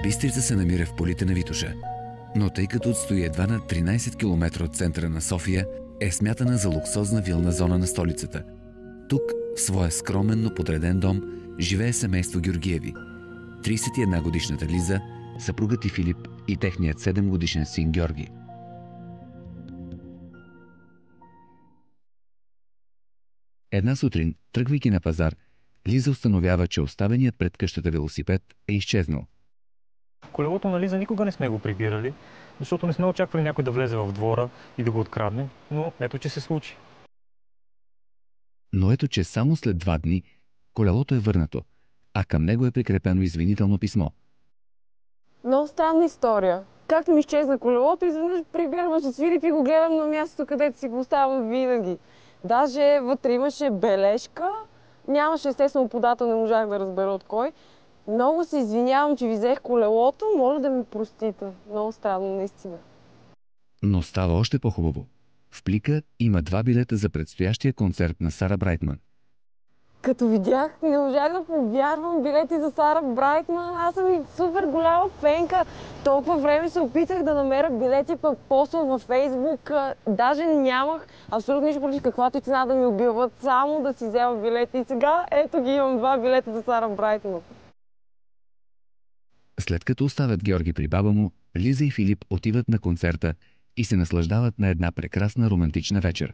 Бистрица се намира в полите на Витоша, но тъй като отстои едва на 13 км от центъра на София, е смятана за луксозна вилна зона на столицата. Тук, в своя скромен, но подреден дом, живее семейство Георгиеви. 31-годишната Лиза, съпругът и Филип и техният 7-годишен син Георги. Една сутрин, тръгвайки на пазар, Лиза установява, че оставеният пред къщата велосипед е изчезнал. Колелото на Лиза никога не сме го прибирали, защото не сме очаквали някой да влезе в двора и да го открадне, но ето, че се случи. Но ето, че само след 2 дни колелото е върнато, а към него е прикрепено извинително писмо. Много странна история. Както ми изчезна колелото, изведнъж прибягвам с Филип и го гледам на мястото, където си го оставям винаги. Даже вътре имаше бележка. Нямаше естествено подател, не можах да разбера от кой. Много се извинявам, че ви взех колелото. Моля да ми простите. Много странно, наистина. Но става още по-хубаво. В плика има 2 билета за предстоящия концерт на Сара Брайтман. Като видях, не можах да повярвам, билети за Сара Брайтман. Аз съм и супер голяма фенка. Толкова време се опитах да намеря билети, пък поствам във Фейсбук. Даже нямах абсолютно нищо против каквато и цена да ми убиват, само да си взема билети. И сега ето ги имам 2 билета за Сара Брайтман. След като оставят Георги при баба му, Лиза и Филип отиват на концерта и се наслаждават на една прекрасна романтична вечер.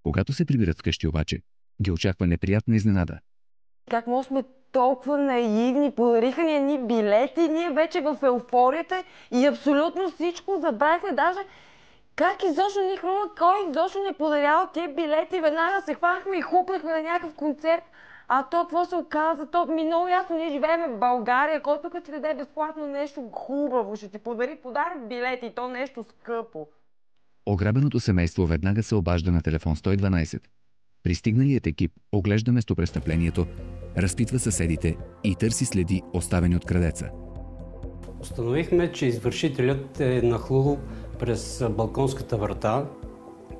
Когато се прибират вкъщи обаче, ги очаква неприятна изненада. Как може сме толкова наивни, подариха ни едни билети, ние вече в еуфорията и абсолютно всичко забравихме, даже как изобщо ни хрумна, кой изобщо не подарява тия билети, веднага се хванахме и хупнахме на някакъв концерт. А то какво се оказа? То ми много ясно, ние живеем в България, кой пък ти даде безплатно нещо хубаво, ще ти подари подарък билети и то нещо скъпо. Ограбеното семейство веднага се обажда на телефон 112. Пристигналият екип оглежда местопрестъплението, разпитва съседите и търси следи, оставени от крадеца. Установихме, че извършителят е нахлул през балконската врата,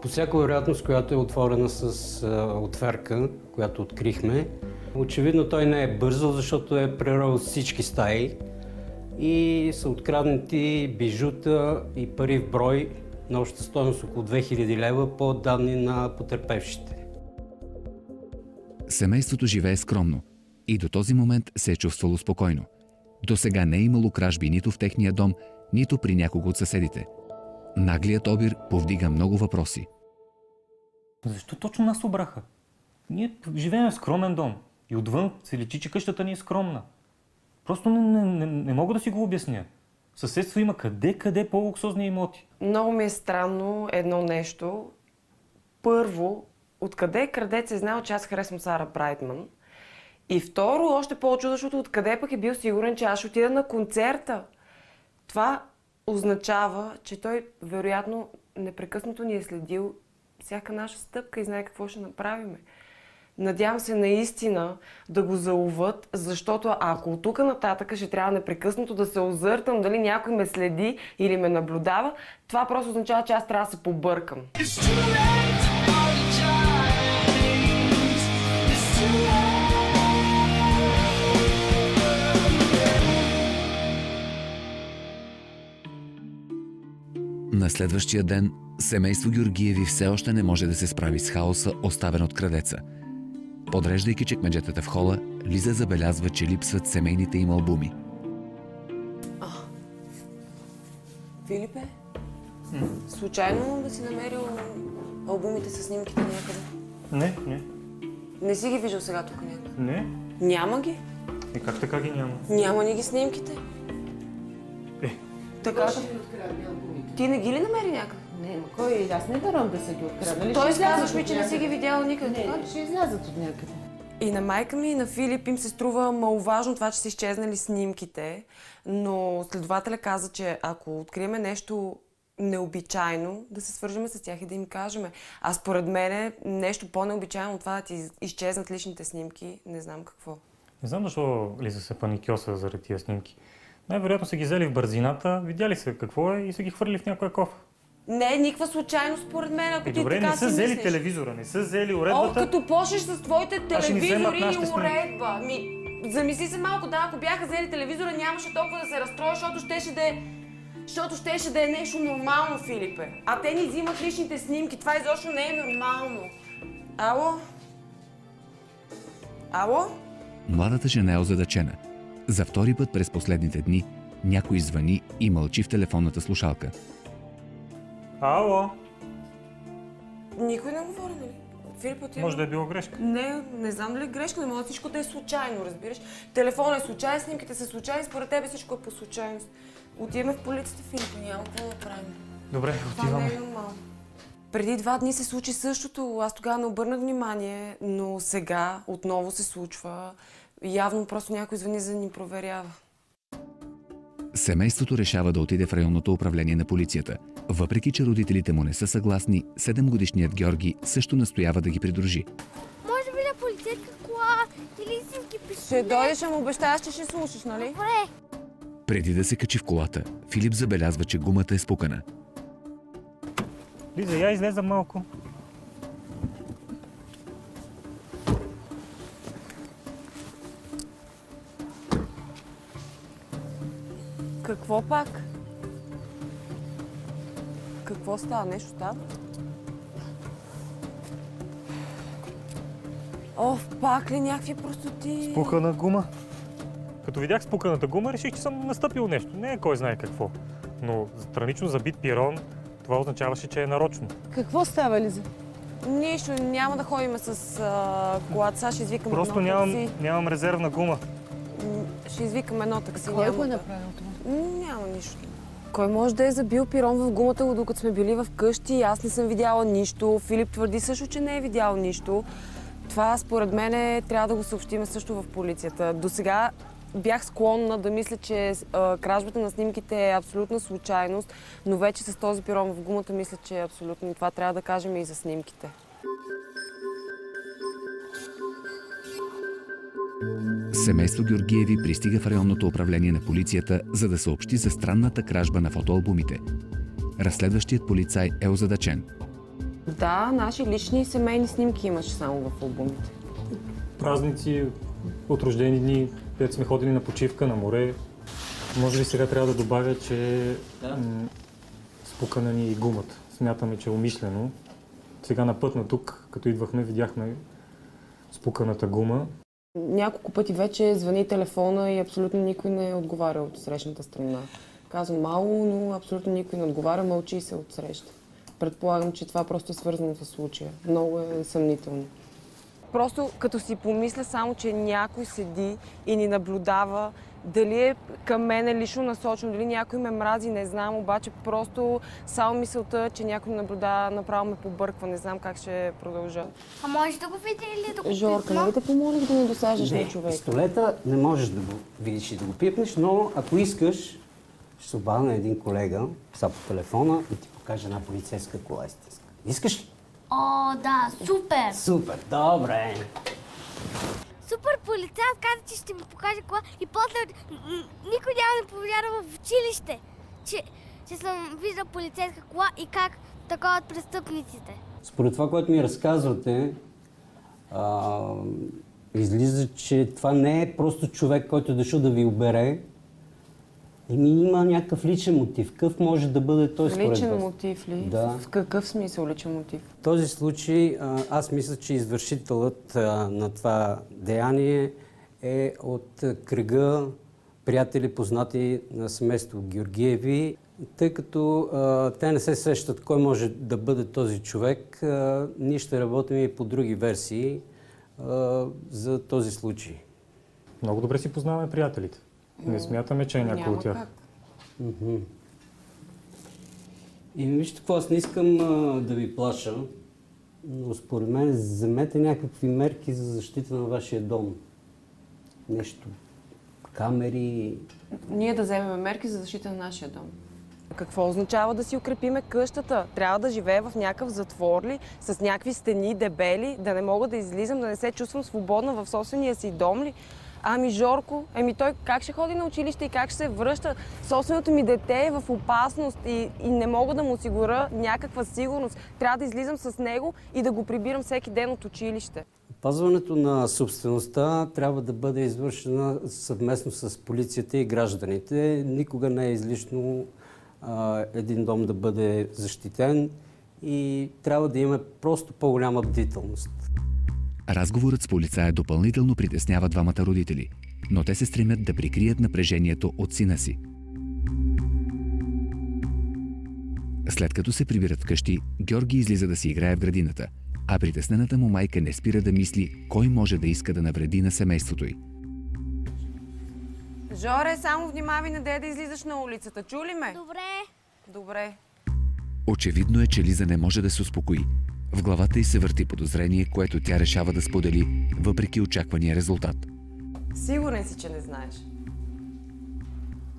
по всяка вероятност, която е отворена с отверка, която открихме. Очевидно той не е бързал, защото е прерол всички стаи и са откраднати бижута и пари в брой на обща стойност около 2000 лева по данни на потерпевшите. Семейството живее скромно и до този момент се е чувствало спокойно. До сега не е имало кражби нито в техния дом, нито при някого от съседите. Наглият обир повдига много въпроси. Защо точно нас обраха? Ние живеем в скромен дом и отвън се личи, че къщата ни е скромна. Просто не мога да си го обясня. Съседство има къде по-луксозни имоти. Много ми е странно едно нещо. Първо, откъде крадец е знал, че аз харесвам Сара Брайтман? И второ, още по-чудващото, откъде пък е бил сигурен, че аз ще отида на концерта? Това означава, че той вероятно непрекъснато ни е следил всяка наша стъпка и знае какво ще направиме. Надявам се наистина да го заловят, защото ако от тук нататък ще трябва непрекъснато да се озъртам дали някой ме следи или ме наблюдава, това просто означава, че аз трябва да се побъркам. На следващия ден семейство Георгиеви все още не може да се справи с хаоса, оставен от крадеца. Подреждайки чекмеджетата в хола, Лиза забелязва, че липсват семейните им албуми. Филипе, случайно да си намерил албумите с снимките някъде? Не. Не си ги виждал сега тук някъде? Не. Няма ги? Как така ги няма? Няма ни ги снимките. Така да... Ти не ги ли намери някъде? Не, ма кой? Аз не дарам да са ги откраднали. Той казваш ми, че не си ги видяла никъде. Не, ще излязат от някъде. И на майка ми и на Филип им се струва маловажно това, че са изчезнали снимките, но следователя каза, че ако откриеме нещо необичайно, да се свържем с тях и да им кажем. А според мен нещо по-необичайно от това да ти изчезнат личните снимки, не знам какво. Не знам защо Лиза се паникьоса заради тия снимки. Най-вероятно са ги взели в бързината, видяли са какво е и са ги хвърли в някоя кофа. Не е никаква случайност, според мен, ако ти Добре, така не са си взели мислиш. телевизора, не са взели уредбата. Като почнеш с твоите ще ни вземат телевизори и нашите снимки. уредба. Замисли се малко, да, ако бяха взели телевизора, нямаше толкова да се разстрои, защото щеше да е нещо нормално, Филипе. А те ни взимат личните снимки. Това изобщо не е нормално. Ало? Ало? Младата жена е озадачена. За втори път през последните дни някой звъни и мълчи в телефонната слушалка. Ало? Никой не говори, нали? Филип, отива. Може да е било грешка. Не знам дали е грешка, не може всичко да е случайно, разбираш. Телефонът е случайен, снимките са случайни, според тебе всичко е по случайност. Отиваме в полицията, Филип, няма какво да правим. Добре, Това не отиваме. е нормално. Преди 2 дни се случи същото, аз тогава не обърнах внимание, но сега отново се случва. Явно просто някой звъни за да ни проверява. Семейството решава да отиде в районното управление на полицията. Въпреки че родителите му не са съгласни, 7-годишният Георги също настоява да ги придружи. Може би на полицейска кола или истински пистолет. Ще дойдеш, ама обещаваш, че ще слушаш, нали? Добре. Преди да се качи в колата, Филип забелязва, че гумата е спукана. Лиза, я излеза малко. Какво пак? Какво става? Нещо става? Пак ли някакви простоти? Спукана гума. Като видях спуканата гума, реших, че съм настъпил нещо. Не е кой знае какво. Но странично забит пирон, това означаваше, че е нарочно. Какво става, Лиза? Нищо, няма да ходим с колата. Сега ще извикам Просто едно такси. нямам резервна гума. Ще извикам едно такси. Кой няма го е да- направил това? Няма нищо. Кой може да е забил пирон в гумата, докато сме били в къщи? Аз не съм видяла нищо. Филип твърди също, че не е видял нищо. Това, според мен, трябва да го съобщим също в полицията. До сега бях склонна да мисля, че кражбата на снимките е абсолютна случайност, но вече с този пирон в гумата мисля, че е абсолютно. И това трябва да кажем и за снимките. Семейство Георгиеви пристига в районното управление на полицията, за да съобщи за странната кражба на фотоалбумите. Разследващият полицай е озадачен. Да, наши лични и семейни снимки имаше само в албумите. Празници, от рождени дни, където сме ходили на почивка, на море. Може ли сега трябва да добавя, че спукана ни и гумата. Смятаме, че е умишлено. Сега на път на тук, като идвахме, видяхме спуканата гума. Няколко пъти вече звъни телефона и абсолютно никой не е отговаря от срещната страна. Казвам мало, но абсолютно никой не отговаря, мълчи се от среща. Предполагам, че това просто е свързано с случая. Много е съмнително. Просто като си помисля само, че някой седи и ни наблюдава, дали е към мене лично насочено, дали някой ме мрази, не знам, обаче просто само мисълта, че някой ме наблюдава, направо ме побърква, не знам как ще продължа. А може да го види или да го Жорка, пипна? нали те помолих да не досаждаш на човек? Пистолета не можеш да го видиш и да го пипнеш, но ако искаш, ще се обадя на един колега, са по телефона и ти покаже една полицейска кола истинска. Искаш ли? О, да, супер! Супер, добре. Супер полицаят каза, че ще ми покаже кола и после никой няма да повярва в училище, че съм виждал полицейска кола и как таковат престъпниците. Според това, което ми разказвате, излиза, че това не е просто човек, който е дошъл да ви обере. Има някакъв личен мотив. Какъв може да бъде той според вас? Личен мотив ли? Да. В какъв смисъл личен мотив? В този случай аз мисля, че извършителът на това деяние е от кръга приятели, познати на семейство Георгиеви. Тъй като те не се сещат кой може да бъде този човек, ние ще работим и по други версии за този случай. Много добре си познаваме приятелите. Не смятаме, че е някой от тях. Как. И вижте какво, аз не искам да ви плаша, но според мен вземете някакви мерки за защита на вашия дом. Нещо, камери. Ние да вземем мерки за защита на нашия дом. Какво означава да си укрепиме къщата? Трябва да живея в някакъв затвор ли, с някакви стени, дебели, да не мога да излизам, да не се чувствам свободна в собствения си дом ли? Ами Жорко, той как ще ходи на училище и как ще се връща? Собственото ми дете е в опасност и не мога да му осигуря някаква сигурност. Трябва да излизам с него и да го прибирам всеки ден от училище. Опазването на собствеността трябва да бъде извършена съвместно с полицията и гражданите. Никога не е излишно един дом да бъде защитен и трябва да има просто по-голяма бдителност. Разговорът с полицая допълнително притеснява двамата родители, но те се стремят да прикрият напрежението от сина си. След като се прибират вкъщи, Георги излиза да си играе в градината, а притеснената му майка не спира да мисли кой може да иска да навреди на семейството й. Жоре, само внимавай на да излизаш на улицата. Чули ме? Добре. Очевидно е, че Лиза не може да се успокои. В главата й се върти подозрение, което тя решава да сподели, въпреки очаквания резултат. Сигурен си, че не знаеш.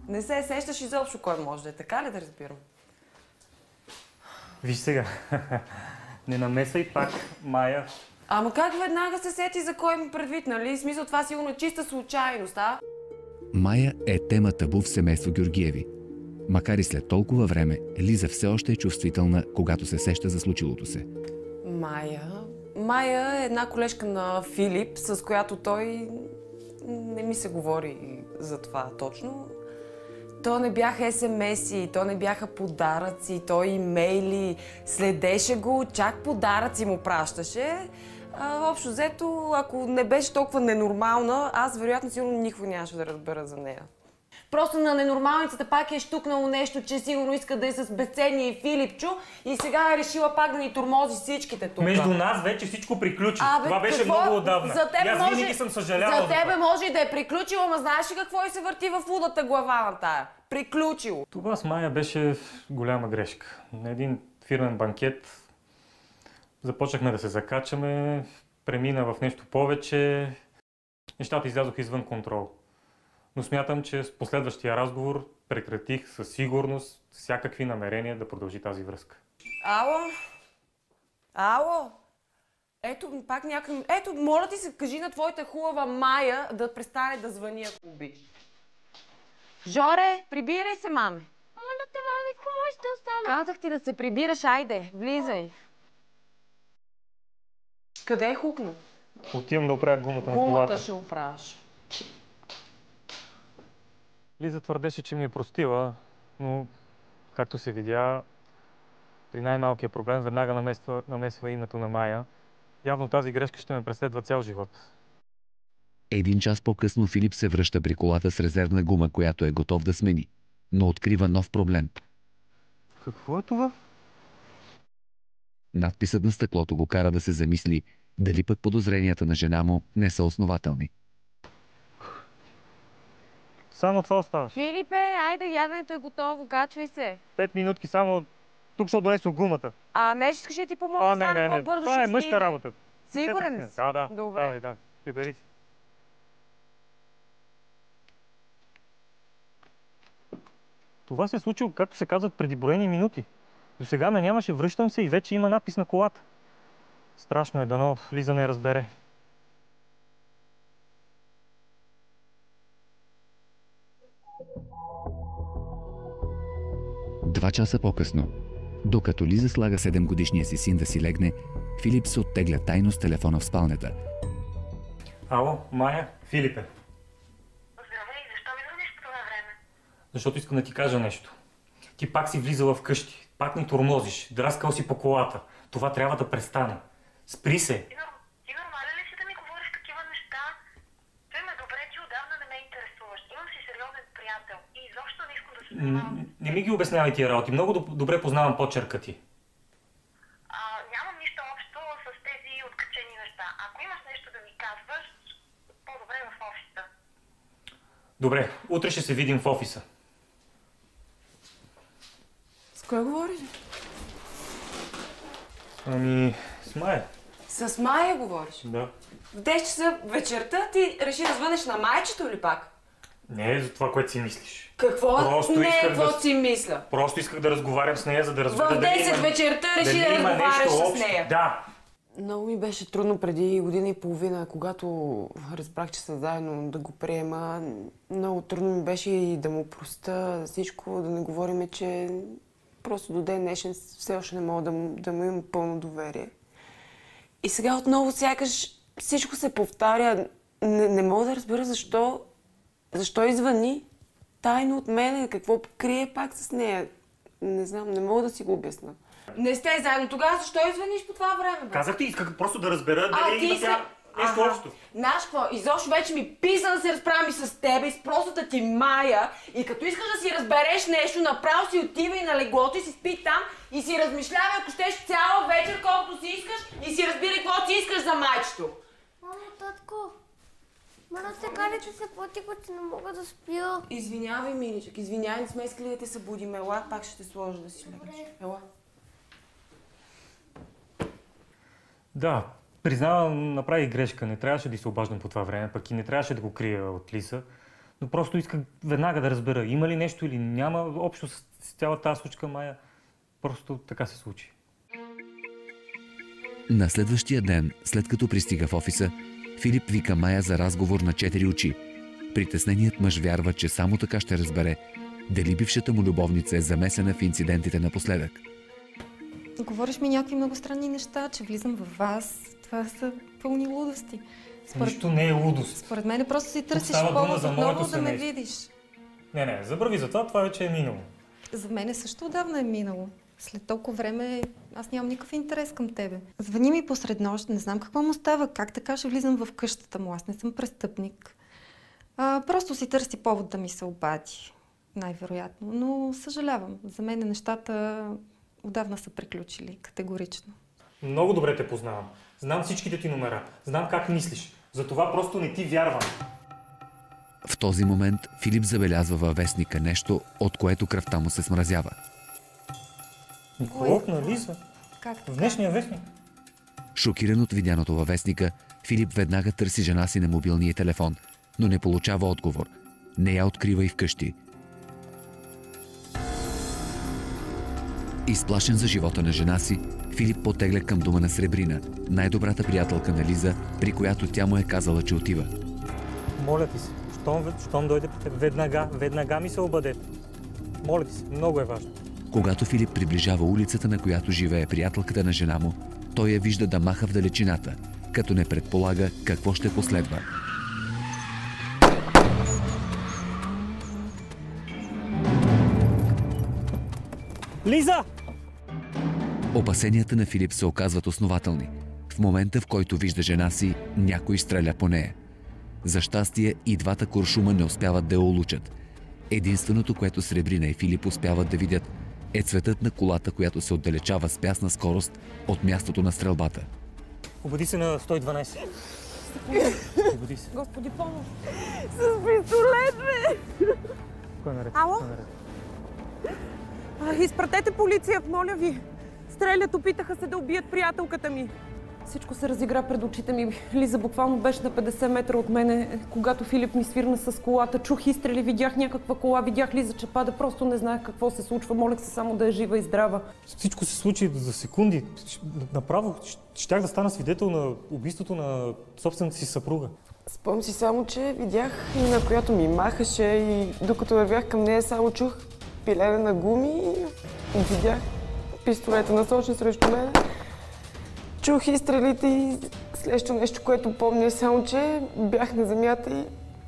Не се сещаш изобщо кой може да е. Така ли да разбирам? Виж сега. Не намесвай пак Мая. Ама как веднага се сети за кой ми предвид, нали? В смисъл, това сигурно е чиста случайност, а? Мая е тема табу в семейство Георгиеви. Макар и след толкова време, Лиза все още е чувствителна, когато се сеща за случилото се. Мая е една колежка на Филип, с която той не ми се говори за това точно. То не бяха SMS-и, то не бяха подаръци, то имейли, следеше го, чак подаръци му пращаше. Общо взето, ако не беше толкова ненормална, аз вероятно сигурно никога нямаше да разбера за нея. Просто на ненормалницата пак е щукнало нещо, че сигурно иска да е с безценния и Филипчо и сега е решила пак да ни тормози всичките тук. Между нас вече всичко приключи. Това беше много отдавна. Аз винаги съм съжалявал. За тебе може и да е приключило, ама знаеш ли какво и се върти в лудата глава на тая? Приключило. Това с Мая беше голяма грешка. На един фирмен банкет започнахме да се закачаме, премина в нещо повече. Нещата излязоха извън контрол. Но смятам, че с последващия разговор прекратих със сигурност всякакви намерения да продължи тази връзка. Ало? Ето, пак някакъв... Ето, моля ти се, кажи на твоята хубава Мая да престане да звъни, ако обича. Жоре, прибирай се, маме. Моля те, мами, какво може да остана? Казах ти да се прибираш, айде, влизай. Къде е хукна? Отивам да оправя гумата на колата. Гумата ще оправиш. Лиза твърдеше, че ми е простила, но както се видя, при най-малкия проблем веднага намесва името на Мая. Явно тази грешка ще ме преследва цял живот. Един час по-късно Филип се връща при колата с резервна гума, която е готов да смени, но открива нов проблем. Какво е това? Надписът на стъклото го кара да се замисли дали пък подозренията на жена му не са основателни. Само това оставаш. Филипе, айде, яденето е готово, качвай се. 5 минутки само. Тук ще донесох гумата. Не искаш да ти помогна? Не. Това е мъжка работа. Сигурен си? Да. Добре. Да. Прибери си. Това се е случило, както се казват, преди броени минути. До сега ме нямаше, връщам се и вече има надпис на колата. Страшно е, дано Лиза не разбере. Два часа по-късно, докато Лиза слага 7-годишния си син да си легне, Филип се оттегля тайно с телефона в спалнята. Ало, Мая, Филип е. Здравей, защо ми звъниш по това време? Защото искам да ти кажа нещо. Ти пак си влизала вкъщи, пак ни тормозиш, драскал си по колата. Това трябва да престане. Спри се! Ти нормален ли си да ми говориш такива неща? Той ме добре, ти отдавна не ме интересуваш. Имам си сериозен приятел и изобщо не искам да се занимавам. Не ми ги обяснявай тия работи. Много добре познавам почерка ти. Нямам нищо общо с тези откачени неща. Ако имаш нещо да ми казваш, по-добре в офиса. Добре, утре ще се видим в офиса. С кой говориш? С Мая. С Мая говориш? Да. В 10 часа вечерта ти реши да звънеш на майчето ли пак? Не е за това, което си мислиш. Какво? Просто Не, исках какво да... си мисля? Просто исках да разговарям с нея, за да разбера В 10 вечерта реши да разговаряш с нея. Да. Много ми беше трудно преди година и половина, когато разбрах, че са заедно, да го приема. Много трудно ми беше и да му простя всичко, да не говорим, че просто до ден днешен все още не мога да му имам пълно доверие. И сега отново сякаш всичко се повтаря. Не мога да разбера защо извъни тайно от мене, какво крие пак с нея. Не знам, не мога да си го обясна. Не сте заедно. Тогава защо извъниш по това време? Казах ти, исках просто да разбера дали има нещо общо. Знаеш какво? Изобщо вече ми писа да се разправям и с тебе, и с простата ти Майя. И като искаш да си разбереш нещо, направо си отивай на леглото и си спи там и си размишлявай, ако щеш цяла вечер, колкото си искаш и си разбирай какво си искаш за майчето. Мамо, татко, мана сега ли се по-тихо, че не мога да спя? Извинявай, миличък, извинявай, не сме искали да те събудим. Ела, пак ще те сложа да си легнеш. Ела. Да, признавам, направих грешка. Не трябваше да се обаждам по това време, пък и не трябваше да го крия от Лиза. Но просто исках веднага да разбера, има ли нещо или няма общо с цялата тази случка, Майя. Просто така се случи. На следващия ден, след като пристига в офиса, Филип вика Майя за разговор на 4 очи. Притесненият мъж вярва, че само така ще разбере дали бившата му любовница е замесена в инцидентите напоследък. Говориш ми някакви много странни неща, че влизам във вас. Това са пълни лудости. Нищо не е лудост. Според мен просто си търсиш повод отново да ме видиш. Не, забрави за това вече е минало. За мен също отдавна е минало. След толкова време аз нямам никакъв интерес към тебе. Звъни ми посред нощ, не знам какво му става, как така ще влизам в къщата му. Аз не съм престъпник. Просто си търси повод да ми се обади. Най-вероятно. Но съжалявам. За мен нещата отдавна са приключили, категорично. Много добре те познавам. Знам всичките ти номера. Знам как мислиш. Затова просто не ти вярвам. В този момент Филип забелязва във вестника нещо, от което кръвта му се смразява. Николов на Лиза? Как така? В днешния вестник. Шокиран от видяното във вестника, Филип веднага търси жена си на мобилния телефон, но не получава отговор. Не я открива и вкъщи. Изплашен за живота на жена си, Филип потегля към дома на Сребрина, най-добрата приятелка на Лиза, при която тя му е казала, че отива. Моля ти се, щом дойде при теб, веднага ми се обадете. Моля ти се, много е важно. Когато Филип приближава улицата, на която живее приятелката на жена му, той я вижда да маха в далечината, като не предполага какво ще последва. Лиза! Опасенията на Филип се оказват основателни. В момента, в който вижда жена си, някой стреля по нея. За щастие и двата куршума не успяват да я улучат. Единственото, което Сребрина и Филип успяват да видят, е цветът на колата, която се отдалечава с бясна скорост от мястото на стрелбата. Обади се на 112. Обади се. Господи, помощ! С пистолет, бе! Кой е наред? Ало? Изпратете полиция, моля ви. Стрелят, опитаха се да убият приятелката ми. Всичко се разигра пред очите ми. Лиза буквално беше на 50 метра от мене. Когато Филип ми свирна с колата, чух изстрели, видях някаква кола, видях Лиза, че пада. Просто не знаех какво се случва. Молех се само да е жива и здрава. Всичко се случи за секунди. Направо щях да стана свидетел на убийството на собствената си съпруга. Спомням си само, че видях на която ми махаше и докато вървях към нея, само чух пилене на гуми и видях пистолета насочен срещу мен. Чух изстрелите и следващото нещо, което помня, само че бях на земята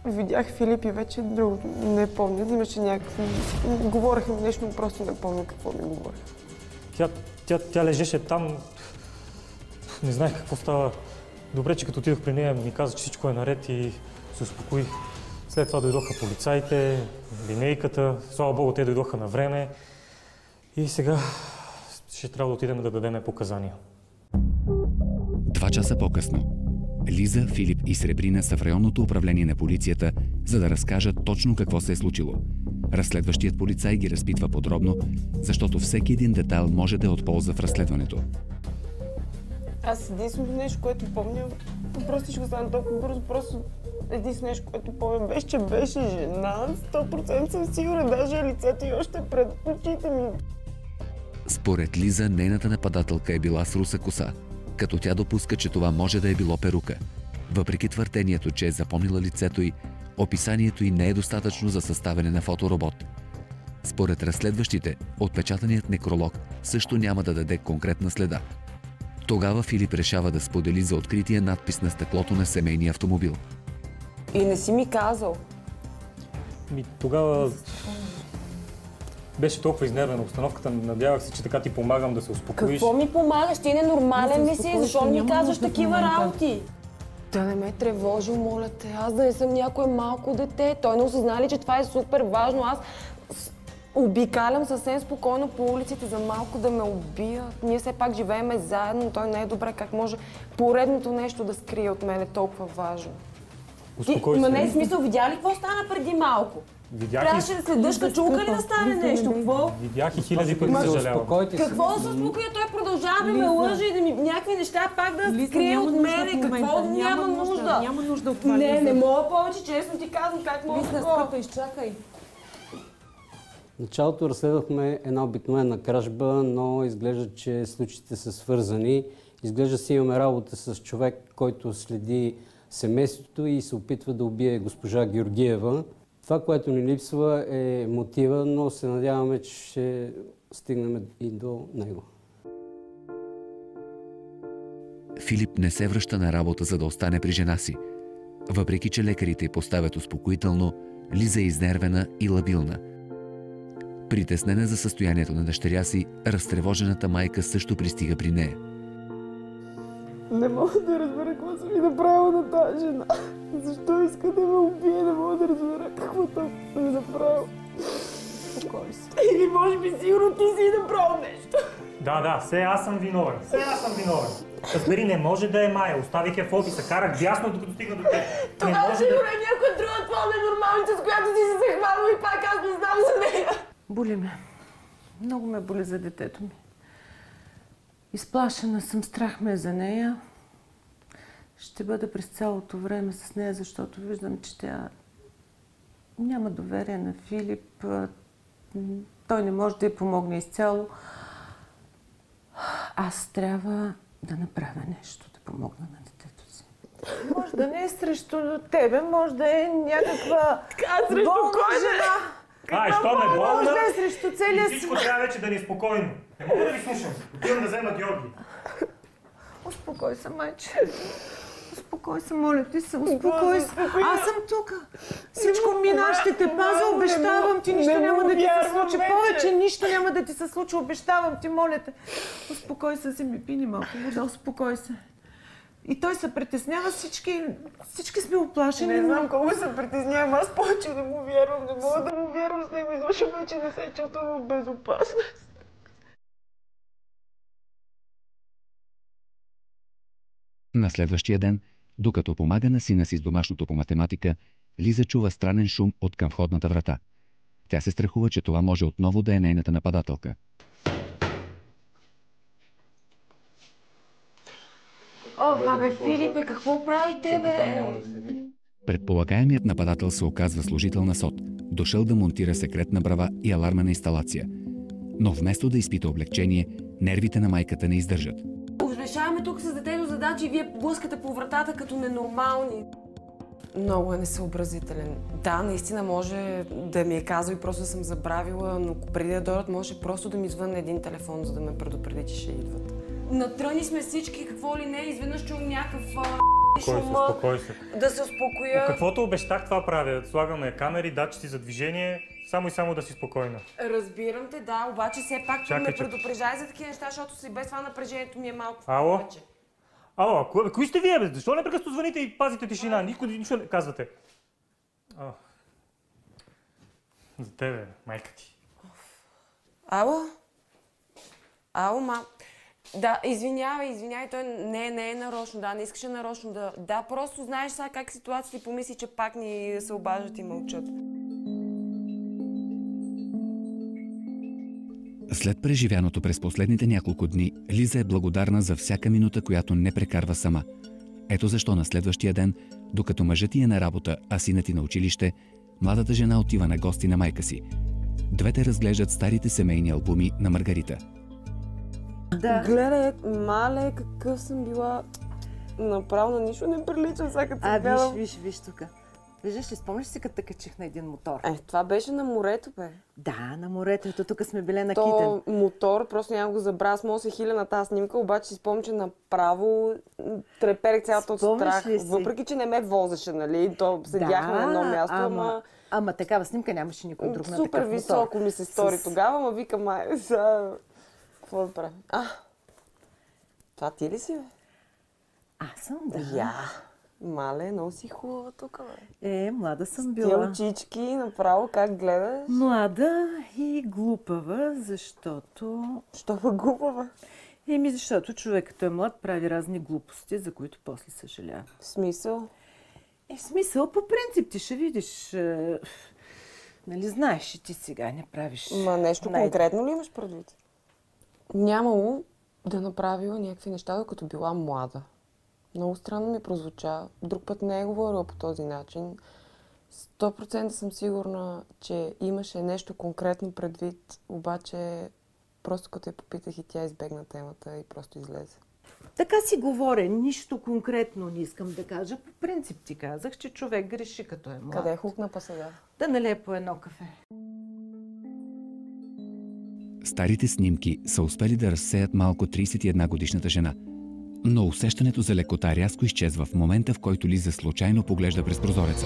и видях Филип и вече друго не помня. Имаше някакви... Говореха ми нещо, но просто не помня какво ми говореха. Тя лежеше там. Не знаех какво става. Добре, че като отидох при нея, ми каза, че всичко е наред и се успокоих. След това дойдоха полицаите, линейката. Слава Богу, те дойдоха на време. И сега ще трябва да отидем да дадем показания. 2 часа по-късно. Лиза, Филип и Сребрина са в районното управление на полицията, за да разкажат точно какво се е случило. Разследващият полицай ги разпитва подробно, защото всеки един детайл може да е от полза в разследването. Аз единственото нещо, което помня, просто ще го стана толкова бързо, просто единственото нещо, което помня беше, че беше жена. 100% съм сигурна, даже лицето и още пред очите ми. Според Лиза, нейната нападателка е била с руса коса. като тя допуска, че това може да е било перука. Въпреки твърдението, че е запомнила лицето й, описанието й не е достатъчно за съставяне на фоторобот. Според разследващите, отпечатаният некролог също няма да даде конкретна следа. Тогава Филип решава да сподели за открития надпис на стъклото на семейния автомобил. И не си ми казал. Тогава беше толкова изнервена обстановката, надявах се, че така ти помагам да се успокоиш. Какво ми помагаш? Ти ненормален ли си? Защо ми казваш такива работи? Да не ме тревожи, моля те. Аз да не съм някое малко дете. Той не осъзна ли, че това е супер важно? Аз обикалям съвсем спокойно по улиците за малко да ме убият. Ние все пак живееме заедно, той не е добре. Как може поредното нещо да скрие от мен е толкова важно? Успокой се. Ма не е смисъл, видя ли какво стана преди малко? Трябваше да следиш качулка ли да стане нещо? Какво? Видях и хиляди пъти съжалявам. Какво да се успокоя? Той продължава да ме лъже и да ми някакви неща пак да скрие от мене. Какво? Няма нужда. Няма нужда от това. Не мога повече, честно ти казвам, как мога Лиза, скъпа, изчакай. В началото разследвахме една обикновена кражба, но изглежда, че случаите са свързани. Изглежда си имаме работа с човек, който следи семейството и се опитва да убие госпожа Георгиева. Това, което ни липсва, е мотива, но се надяваме, че ще стигнем и до него. Филип не се връща на работа, за да остане при жена си. Въпреки че лекарите й поставят успокоително, Лиза е изнервена и лабилна. Притеснена за състоянието на дъщеря си, разтревожената майка също пристига при нея. Не мога да разбера какво съм ми направила на тази жена. Защо иска да ме убие? Не мога да разбера какво съм ми направила. Успокой се. Или може би сигурно ти си направил нещо. Да, все аз съм виновен. Разбери, не може да е Майя. Оставих я в офиса, карах дясно, докато стигна до теб. Тогава сигурно е някоя друга това ненормалница, с която си се захванала и пак аз не знам за нея. Боли ме. Много ме боли за детето ми. Изплашена съм, страх ме е за нея. Ще бъда през цялото време с нея, защото виждам, че тя няма доверие на Филип. Той не може да й помогне изцяло. Аз трябва да направя нещо, да помогна на детето си. Може да не е срещу тебе, може да е някаква срещу кой жена. Що ме болна? Може да е срещу целия си. Всичко трябва вече да ни е спокойно. Не мога да ви слушам. Отивам да взема Георги. Успокой се, майче. Успокой се, моля ти се, успокой се. Аз съм тук. Всичко мина, ще те пазя, обещавам ти, нищо няма да ти се случи. Повече нищо няма да ти се случи, обещавам ти, моля те. Успокой се, си ми пини малко вода, успокой се. И той се притеснява, всички сме оплашени. Не знам колко се притеснявам, аз повече не му вярвам, не мога да му вярвам с него, изобщо вече не се чувствам в безопасност. На следващия ден, докато помага на сина си с домашното по математика, Лиза чува странен шум от към входната врата. Тя се страхува, че това може отново да е нейната нападателка. Бабе, Филипе, какво правите, бе? Предполагаемият нападател се оказва служител на СОД, дошъл да монтира секретна брава и алармена инсталация. Но вместо да изпита облегчение, нервите на майката не издържат. Решаваме тук с детето задачи и вие блъскате по вратата като ненормални. Много е несъобразителен. Да, наистина може да ми е казал и просто да съм забравила, но преди да дойдат може просто да ми звънне един телефон, за да ме предупреди, че ще идват. Натръни сме всички, какво ли не, изведнъж чум някакъв шума. Успокой се. Да се успокоя. Каквото обещах, това правя. Слагаме камери, датчици за движение, само да си спокойна. Разбирам те, да, обаче все пак ме предупреждай за такива неща, защото си без това напрежението ми е малко повече. Ало, кои сте вие, бе? Защо непрекъснато звъните и пазите тишина? Нищо не казвате. За тебе, майка ти. Ало, Да, извинявай, той не е нарочно, не искаше нарочно да... Да, просто знаеш сега как ситуацията и помисли, че пак ни се обаждат и мълчат. След преживяното през последните няколко дни, Лиза е благодарна за всяка минута, която не прекарва сама. Ето защо на следващия ден, докато мъжът ѝ е на работа, а синът ѝ на училище, младата жена отива на гости на майка си. Двете разглеждат старите семейни албуми на Маргарита. Да. Гледай, мале, какъв съм била. Направо на нищо не приличам, сега като се гледам. Виж тук. Виждаш ли, спомняш си като качих на един мотор? Това беше на морето, бе. Да, на морето. Ето тук сме били на Китен. То мотор, просто няма го забравя. Аз мога да се хиля на тази снимка, обаче си спомням, че направо треперех цялата от страх. Въпреки, че не ме возеше, нали? То седяхме на едно място, ама такава снимка нямаше никой друг на такъв супер високо ми се стори тогава, ма викам, какво да правя? Това ти ли си, бе? Аз съм, да. Мале, много си хубава тук, бе. Млада съм била. Тия очички, направо как гледаш? Млада и глупава, защото... Що бе глупава? Защото човек като е млад прави разни глупости, за които после съжалява. В смисъл? В смисъл, по принцип ти ще видиш... Нали знаеш, че ти сега не правиш... Ма нещо конкретно ли имаш предвид? Нямало да направила някакви неща, докато била млада. Много странно ми прозвуча. Друг път не е говорила по този начин. 100% съм сигурна, че имаше нещо конкретно предвид, обаче просто като я попитах и тя избегна темата и просто излезе. Така си говоря, нищо конкретно не искам да кажа. По принцип ти казах, че човек греши като е млад. Къде хукна па сега? Да налее по едно кафе. Старите снимки са успели да разсеят малко 31-годишната жена. Но усещането за лекота рязко изчезва в момента, в който Лиза случайно поглежда през прозореца.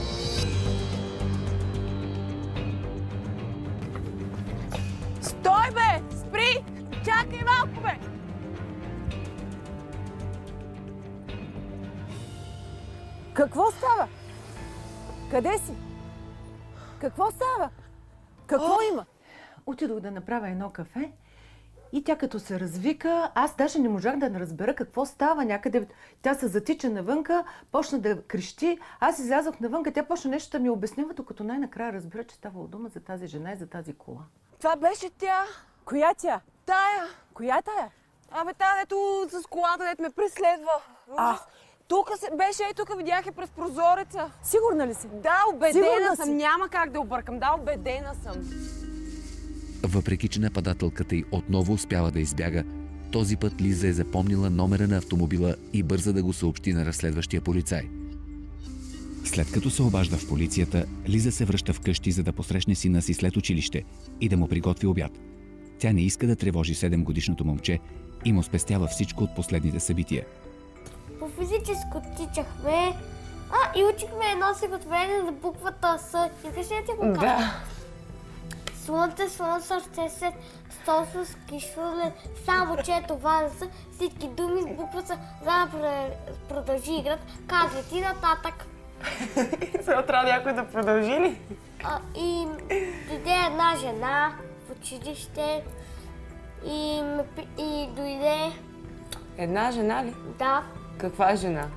Стой, бе! Спри! Чакай малко, бе! Какво става? Къде си? Какво става? Какво има? Отидох да направя едно кафе и тя като се развика, аз даже не можах да не разбера какво става някъде. Тя се затича навънка, почна да крещи, аз излязох навънка, тя почна нещо да ми обяснява, докато най-накрая разбира, че става дума за тази жена и за тази кола. Това беше тя. Коя тя? Тая. Коя тая? Тая, дето с колата, дето ме преследва. Тук беше, тук видях я през прозореца. Сигурна ли си? Да, убедена съм. Няма как да объркам. Да, убедена съм. Въпреки че нападателката й отново успява да избяга, този път Лиза е запомнила номера на автомобила и бърза да го съобщи на разследващия полицай. След като се обажда в полицията, Лиза се връща вкъщи, за да посрещне сина си след училище и да му приготви обяд. Тя не иска да тревожи 7-годишното момче и му спестява всичко от последните събития. По физическо тичахме и учихме едно стихотворение за буквата С. Искаш ли да ти го кажа? Да. Слънце, сърце се, стол с кишлен, само че това не са всички думи с буква С, за да продължи играта, казва ти нататък. Сега трябва някой да продължи ли? И дойде една жена в училище и дойде... Една жена ли? Да. Каква жена?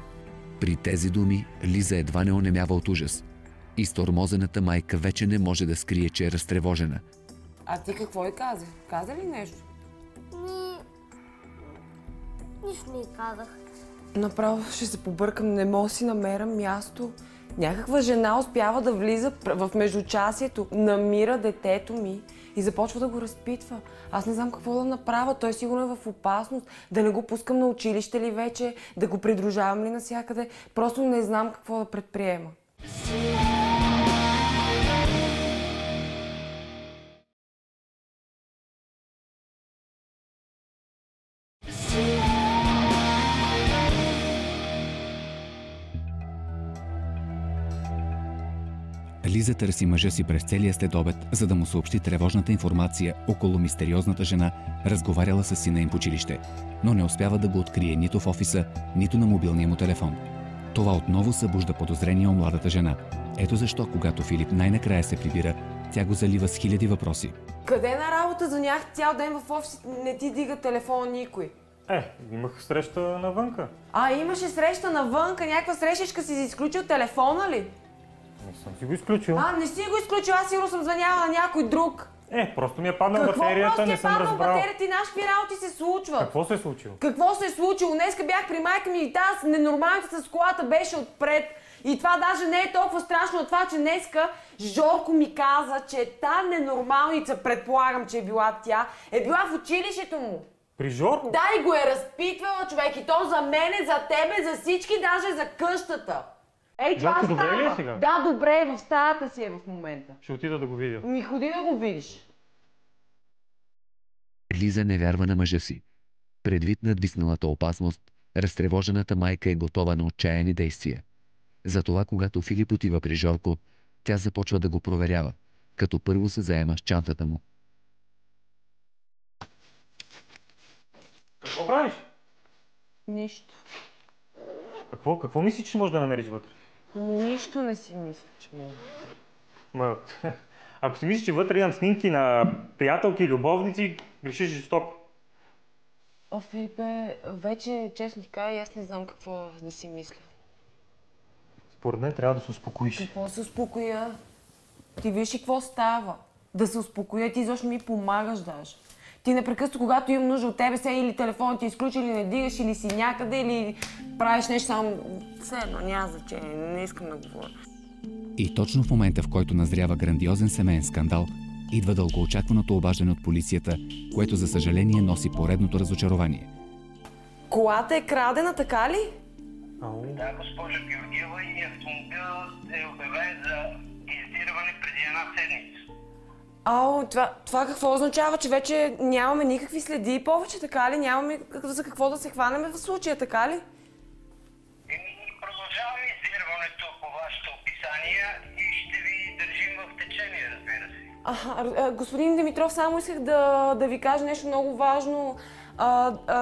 При тези думи Лиза едва не онемява от ужас. Изтормозената майка вече не може да скрие, че е разтревожена. А ти какво й каза? Каза ли нещо? Нищо не й казах. Направо ще се побъркам, не мога си намеря място. Някаква жена успява да влиза в междучасието, намира детето ми и започва да го разпитва. Аз не знам какво да направя, той сигурно е в опасност. Да не го пускам на училище ли вече, да го придружавам ли навсякъде. Просто не знам какво да предприема. Лиза търси мъжа си през целия следобед, за да му съобщи тревожната информация около мистериозната жена, разговаряла с сина им в училище, но не успява да го открие нито в офиса, нито на мобилния му телефон. Това отново събужда подозрение у младата жена. Ето защо, когато Филип най-накрая се прибира, тя го залива с хиляди въпроси. Къде на работа занях цял ден в офис, не ти дига телефон никой? Имах среща навънка. Имаше среща навънка, някаква срещичка си изключил телефона ли? Не съм си го изключил. Не си го изключил, аз сигурно съм звъняла на някой друг. Просто ми е паднала батерията, не съм разбрал. Какво просто е паднала батерията и наши работи се случват? Какво се е случило? Какво се е случило? Днеска бях при майка ми и тази ненормалната с колата беше отпред. И това даже не е толкова страшно от това, че днеска Жорко ми каза, че та ненормалница, предполагам, че е била тя, е била в училището му. При Жорко? Да, и го е разпитвала, човек. И то за мене, за тебе, за всички, даже за къщата. Ей, това Жорко, добре ли е става. сега? Да, добре, в стаята си е в момента. Ще отида да го видя. Ми ходи да го видиш. Лиза не вярва на мъжа си. Предвид надвисналата опасност, разтревожената майка е готова на отчаяни действия. Затова, когато Филип отива при Жорко, тя започва да го проверява, като първо се заема с чантата му. Какво правиш? Нищо. Какво мислиш, че можеш да намериш вътре? Нищо не си мисля, че мога. Ма, ако си мислиш, че вътре имам снимки на приятелки и любовници, грешиш жестоко. О, Филипе, вече, честно ти кажа, аз не знам какво да си мисля. Според мен трябва да се успокоиш. Какво се успокоя? Ти виж и какво става. Да се успокоя, ти защо ми помагаш даже. Ти непрекъснато, когато имам нужда от тебе, се или телефонът ти изключи, или не дигаш, или си някъде, или правиш нещо само... Все едно, няма значение, не искам да говоря. И точно в момента, в който назрява грандиозен семейен скандал, идва дългоочакваното обаждане от полицията, което за съжаление носи поредното разочарование. Колата е крадена, така ли? Да, госпожа Георгиева, и автомобилът е обявен за издирване преди една седмица. Ау, това какво означава, че вече нямаме никакви следи повече, така ли? Нямаме за какво да се хванеме в случая, така ли? Продължаваме издирването по вашите описания и ще ви държим в течение, разбира се. Господин Димитров, само исках да ви кажа нещо много важно.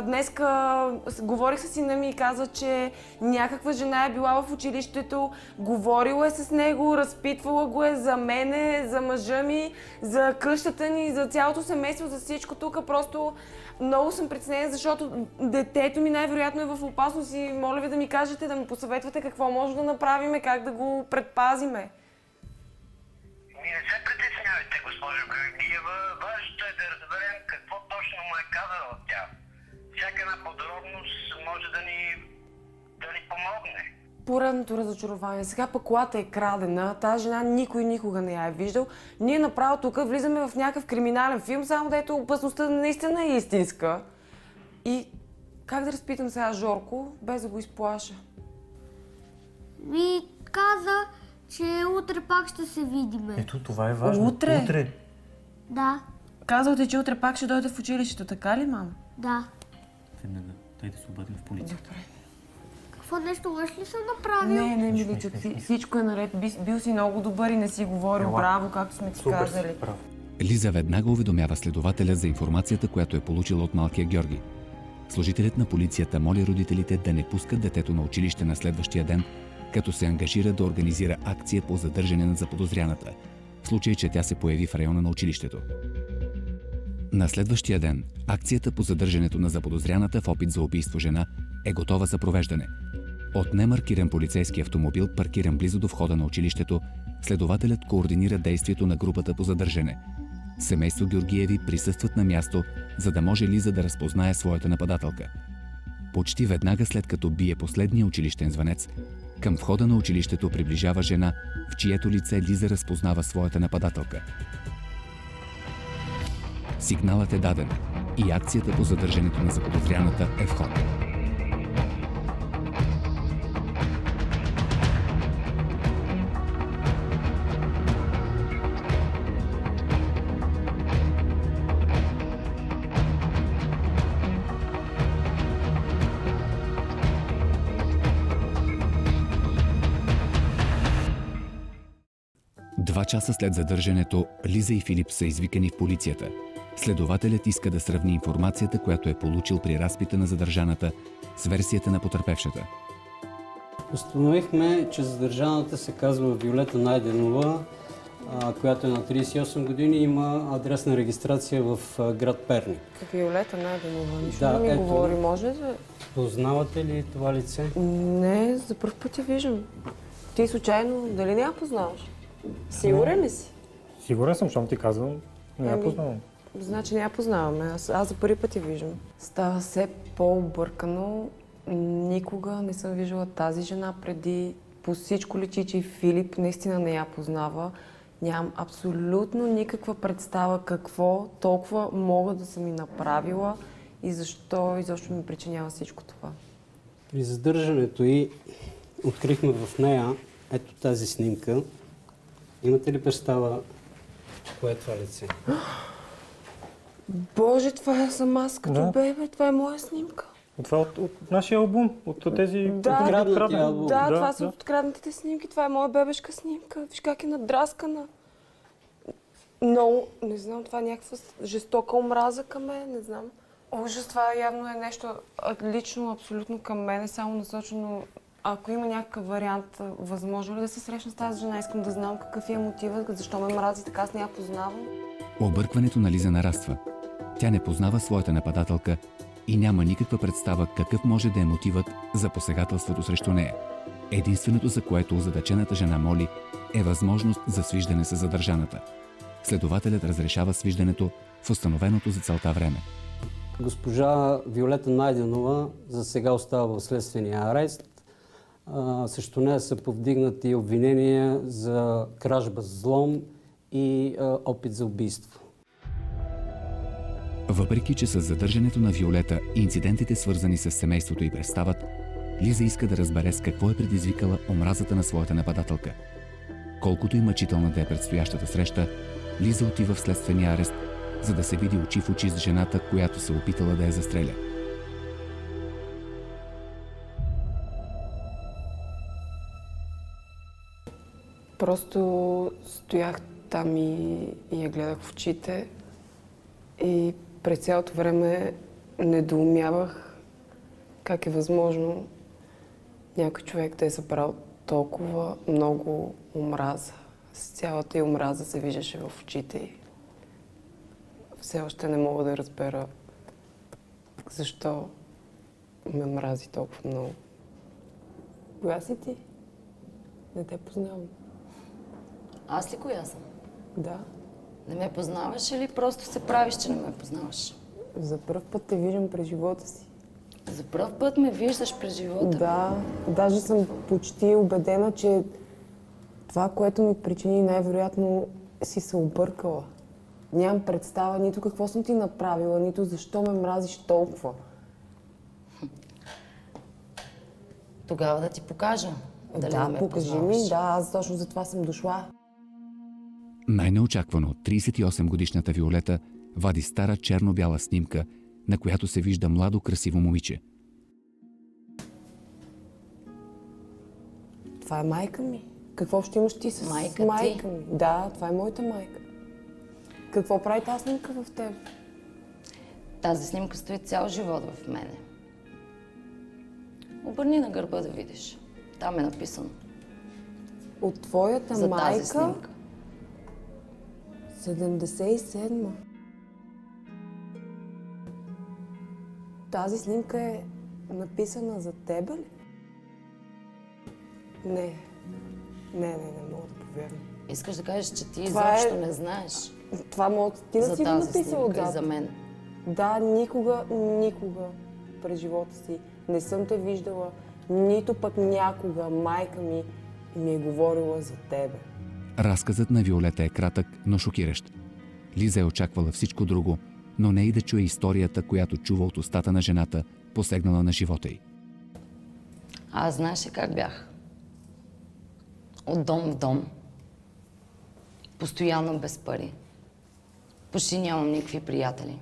Днеска говорих с сина ми и каза, че някаква жена е била в училището, говорила е с него, разпитвала го е за мене, за мъжа ми, за къщата ни, за цялото семейство, за всичко тук. Просто много съм притеснена, защото детето ми най-вероятно е в опасност и моля ви да ми кажете, да ми посъветвате какво може да направим, как да го предпазиме. Не се притеснявайте, госпожо Георгиева. Важното е да разберем какво точно му е казала тя. Всяка една подробност може да ни помогне. Поредното разочарование. Сега пък колата е крадена, тази жена никой никога не я е виждал. Ние направо тук влизаме в някакъв криминален филм, само дето опасността наистина е истинска. И как да разпитам сега Жорко, без да го изплаша? Ми каза, че утре пак ще се видиме. Ето, това е важно. Утре? Да, Казвате, че утре пак ще дойде в училището, така ли, мама? да. Веднага, дай да се обадим в полиция. Какво нещо лъж ли съм направил? Не, миличък, всичко е наред. Бил си много добър и не си говорил браво, както сме ти казали. Лиза веднага уведомява следователя за информацията, която е получила от малкия Георги. Служителят на полицията моли родителите да не пускат детето на училище на следващия ден, като се ангажира да организира акция по задържане на заподозряната, в случай, че тя се появи в района на училището. На следващия ден акцията по задържането на заподозряната в опит за убийство жена е готова за провеждане. От немаркиран полицейски автомобил, паркиран близо до входа на училището, следователят координира действието на групата по задържане. Семейство Георгиеви присъстват на място, за да може Лиза да разпознае своята нападателка. Почти веднага след като бие последния училищен звънец, към входа на училището приближава жена, в чието лице Лиза разпознава своята нападателка. Сигналът е даден и акцията по задържането на заподозряната е в ход. Два часа след задържането, Лиза и Филип са извикани в полицията. Следователят иска да сравни информацията, която е получил при разпита на задържаната, с версията на потърпевшата. Установихме, че задържаната се казва Виолета Найденова, която е на 38 години и има адресна регистрация в град Перник. Виолета Найденова, нищо да ми говори. Може да... Познавате ли това лице? Не, за първ път я виждам. Ти случайно, дали не я познаваш? Сигурен ли си? Сигурен съм, щом ти казвам. Не я познавам. Значи не я познаваме. Аз за първи път я виждам. Става все по-объркано. Никога не съм виждала тази жена преди. По всичко личи, че и Филип наистина не я познава. Нямам абсолютно никаква представа какво толкова мога да съм и направила и защо изобщо ми причинява всичко това. При задържането и открихме в нея ето тази снимка. Имате ли представа кое е това лице? Боже, това съм аз като бебе, това е моя снимка. Това е от нашия албум, от тези... Да, това са от откраднатите снимки, това е моя бебешка снимка. Виж как е надраскана. Много, не знам, това е някаква жестока омраза към мен, не знам. Ужас, това явно е нещо лично, абсолютно към мен, само насочено. Ако има някакъв вариант, възможно ли да се срещна с тази жена? Искам да знам какъв е мотивът, защо ме мрази, така аз не я познавам. Объркването на Лиза нараства. Тя не познава своята нападателка и няма никаква представа какъв може да е мотивът за посегателството срещу нея. Единственото, за което озадачената жена моли, е възможност за свиждане с задържаната. Следователят разрешава свиждането в установеното за целта време. Госпожа Виолета Найденова за сега остава в следствения арест. Срещу нея са повдигнати обвинения за кражба с взлом и опит за убийство. Въпреки че с задържането на Виолета инцидентите, свързани с семейството й, престават, Лиза иска да разбере с какво е предизвикала омразата на своята нападателка. Колкото и мъчителна да е предстоящата среща, Лиза отива в следствения арест, за да се види очи в очи с жената, която се опитала да я застреля. Просто стоях там и я гледах в очите и през цялото време недоумявах как е възможно някой човек да е събрал толкова много омраза. С цялата и омраза се виждаше в очите й. Все още не мога да разбера защо ме мрази толкова много. Коя си ти? Не те познавам. Аз ли коя съм? Да. Не ме познаваш или просто се правиш, че не ме познаваш? За първ път те виждам през живота си. За първ път ме виждаш през живота? Да. Даже съм почти убедена, че това, което ми причини, най-вероятно си се объркала. Нямам представа нито какво съм ти направила, нито защо ме мразиш толкова. Тогава да ти покажа. Дали да, покажи ми. Да, аз точно за това съм дошла. Най-неочаквано 38-годишната Виолета вади стара черно-бяла снимка, на която се вижда младо красиво момиче. Това е майка ми. Какво ще имаш ти с майка ми? Да, това е моята майка. Какво прави тази снимка в теб? Тази снимка стои цял живот в мене. Обърни на гърба да видиш. Там е написано. От твоята за майка? Тази снимка. 77-ма. Тази снимка е написана за тебе ли? Не. Не мога да повярвам. Искаш да кажеш, че ти изобщо не знаеш? Това мога ти да си го написала отзад. За мен. Да, никога през живота си не съм те виждала, нито пък някога майка ми е говорила за тебе. Разказът на Виолета е кратък, но шокиращ. Лиза е очаквала всичко друго, но не и да чуе историята, която чува от устата на жената, посегнала на живота й. Аз знаеш ли как бях? От дом в дом. Постоянно без пари. Почти нямам никакви приятели.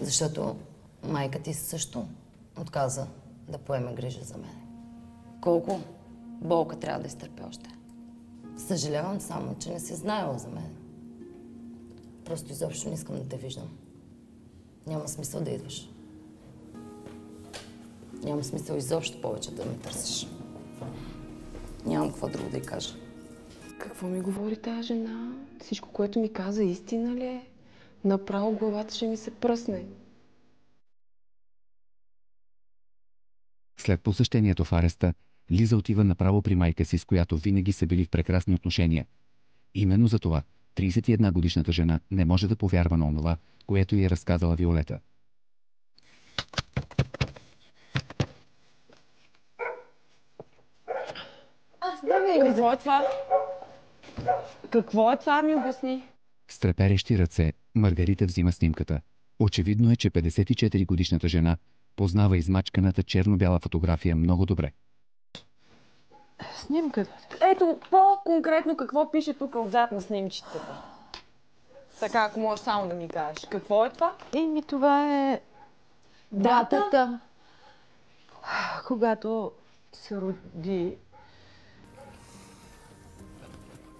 Защото майка ти също отказа да поеме грижа за мен. Колко болка трябва да изтърпя още? Съжалявам само, че не си знаела за мен. Просто изобщо не искам да те виждам. Няма смисъл да идваш. Няма смисъл изобщо повече да ме търсиш. Нямам какво друго да й кажа. Какво ми говори тази жена? Всичко, което ми каза, истина ли е? Направо главата ще ми се пръсне. След посещението в ареста, Лиза отива направо при майка си, с която винаги са били в прекрасни отношения. Именно за това 31-годишната жена не може да повярва на онова, което й е разказала Виолета. Какво е това? Какво е това, ми обясни? С треперещи ръце Маргарита взима снимката, Очевидно е, че 54-годишната жена познава измачканата черно-бяла фотография много добре. Снимката. Ето, по-конкретно какво пише тук отзад на снимчетата. Така, ако можеш само да ми кажеш. Какво е това? Това е датата, когато се роди.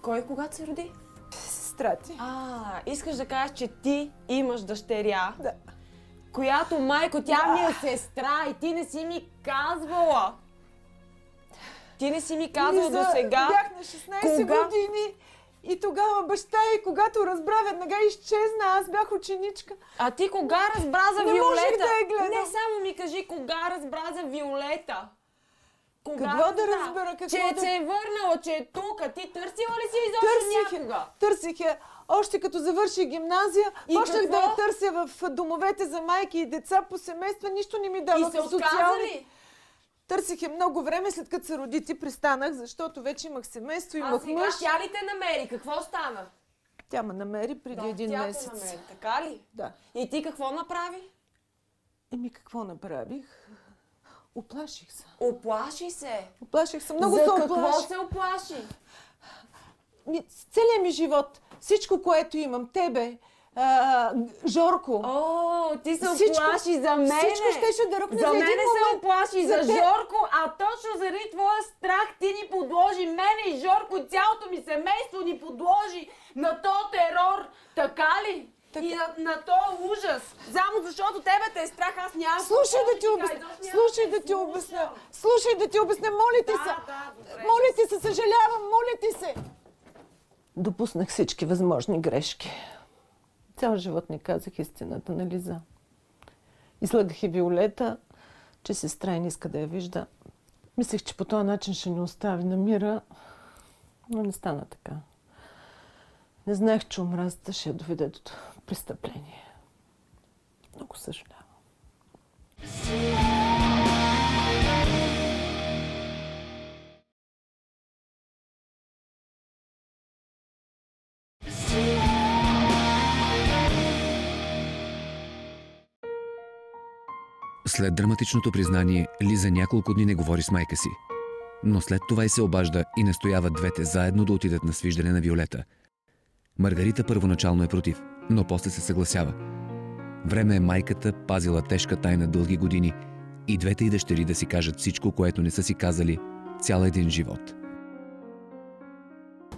Кой когато се роди? Сестра ти. Искаш да кажеш, че ти имаш дъщеря, Да. която майко, тя ми е сестра и ти не си ми казвала. Ти не си ми казвала до сега. Бях на 16 години и тогава баща и когато разбра, веднага изчезна. Аз бях ученичка. А ти кога разбра за Не Виолета? можех да я гледам. Не само ми кажи кога разбра за Виолета. Кога Какво да разбера? Какво че да... се е върнала, че е тук. Ти търсила ли си изобщо някога? Търсих я. Още като завърших гимназия, И почнах какво? да я търся в домовете за майки и деца по семейства. Нищо не ми дава. И се отказа ли? Търсих я много време, след като се роди, ти пристанах, защото вече имах семейство, имах сега мъж. тя ли те намери? Какво стана? Тя ме намери преди един тя те месец. намери, така ли? Да. И ти какво направи? Какво направих? Оплаших се. Оплаши се. Оплаших се. Много За се какво оплаших. се оплаши? Целият ми живот, всичко, което имам, тебе, Жорко. Ти се оплаши за мене. Всичко щеше да рухне за за един мене се момент. оплаши за те. Жорко, а точно заради твоя страх ти ни подложи мене и Жорко, цялото ми семейство ни подложи на този терор. Така ли? И на този ужас. Само защото тебе те е страх, аз нямам. Слушай да ти обясня. Слушай да ти обясня. Слушай да ти обясня. Моля ти се. Моля ти се, съжалявам. Моля ти се. Допуснах всички възможни грешки. Цял живот не казах истината на Лиза. Излагах и Виолета, че сестра и не иска да я вижда. Мислех, че по този начин ще ни остави на мира, но не стана така. Не знаех, че омразата ще я доведе до престъпление. Много съжалявам. След драматичното признание, Лиза няколко дни не говори с майка си. Но след това й се обажда и настоява двете заедно да отидат на свиждане на Виолета. Маргарита първоначално е против, но после се съгласява. Време е майката, пазила тежка тайна дълги години, и двете й дъщери да си кажат всичко, което не са си казали цял един живот.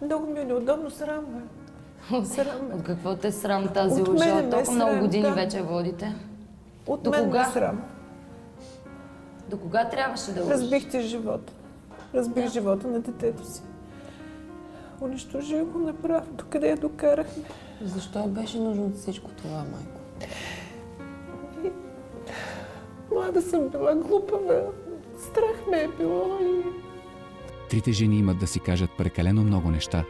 Много ми е неудобно, срам ме. От какво те срам тази От лъжа? мене От ме толкова много срам, години да. вече водите. От До мен кога? ме срам. До кога трябваше да лъжеш? Разбих ти живота. Разбих живота на детето си. Унищожих го направо. Докъде я докарахме? Защо беше нужно всичко това, майко? Млада съм била, глупава. Страх ме е било и... Трите жени имат да си кажат прекалено много неща,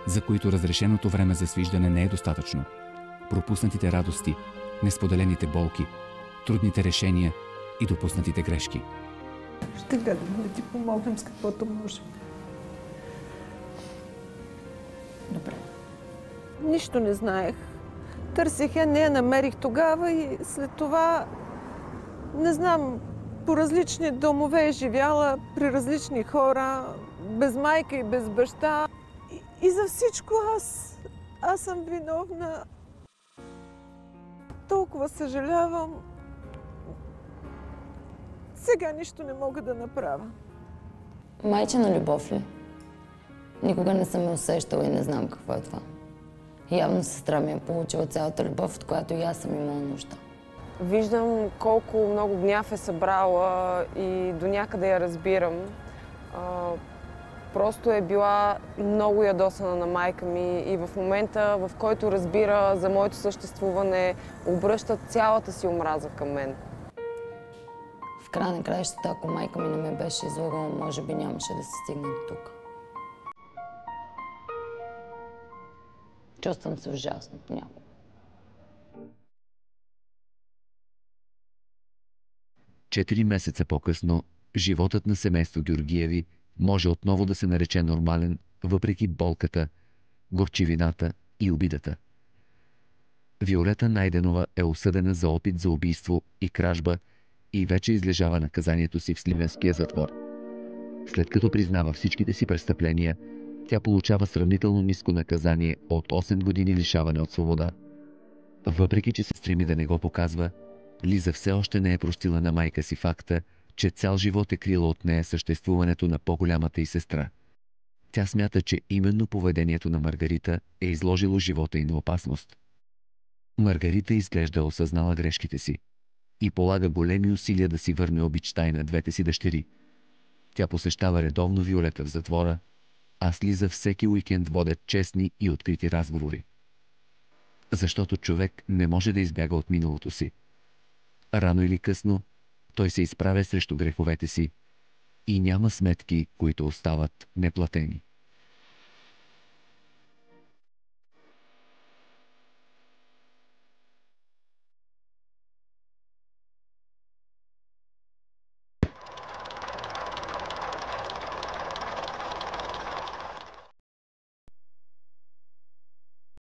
за които разрешеното време за свиждане не е достатъчно. Пропуснатите радости, несподелените болки, трудните решения и допуснатите грешки. Ще гледам да ти помогнем с каквото можем. Добре. Нищо не знаех. Търсих я, не я намерих тогава и след това, не знам, по различни домове е живяла, при различни хора, без майка и без баща. И за всичко аз съм виновна. Толкова съжалявам. Сега нищо не мога да направя. Майчина любов ли? Никога не съм я усещала и не знам какво е това. Явно сестра ми е получила цялата любов, от която и аз съм имала нужда. Виждам колко много гняв е събрала и до някъде я разбирам. Просто е била много ядосана на майка ми и в момента, в който разбира за моето съществуване, обръща цялата си омраза към мен. В края на краищата, ако майка ми не ме беше излагала, може би нямаше да се стигне до тук. Чувствам се ужасно понякога. Четири месеца по-късно, животът на семейство Георгиеви може отново да се нарече нормален, въпреки болката, горчивината и обидата. Виолета Найденова е осъдена за опит за убийство и кражба и вече излежава наказанието си в сливенския затвор. След като признава всичките си престъпления, тя получава сравнително ниско наказание от 8 години лишаване от свобода. Въпреки че се стреми да не го показва, Лиза все още не е простила на майка си факта, че цял живот е крила от нея съществуването на по-голямата й сестра. Тя смята, че именно поведението на Маргарита е изложило живота й на опасност. Маргарита изглежда осъзнала грешките си и полага големи усилия да си върне обичта й на двете си дъщери. Тя посещава редовно Виолета в затвора, а с Лиза всеки уикенд водят честни и открити разговори. Защото човек не може да избяга от миналото си. Рано или късно той се изправя срещу греховете си и няма сметки, които остават неплатени.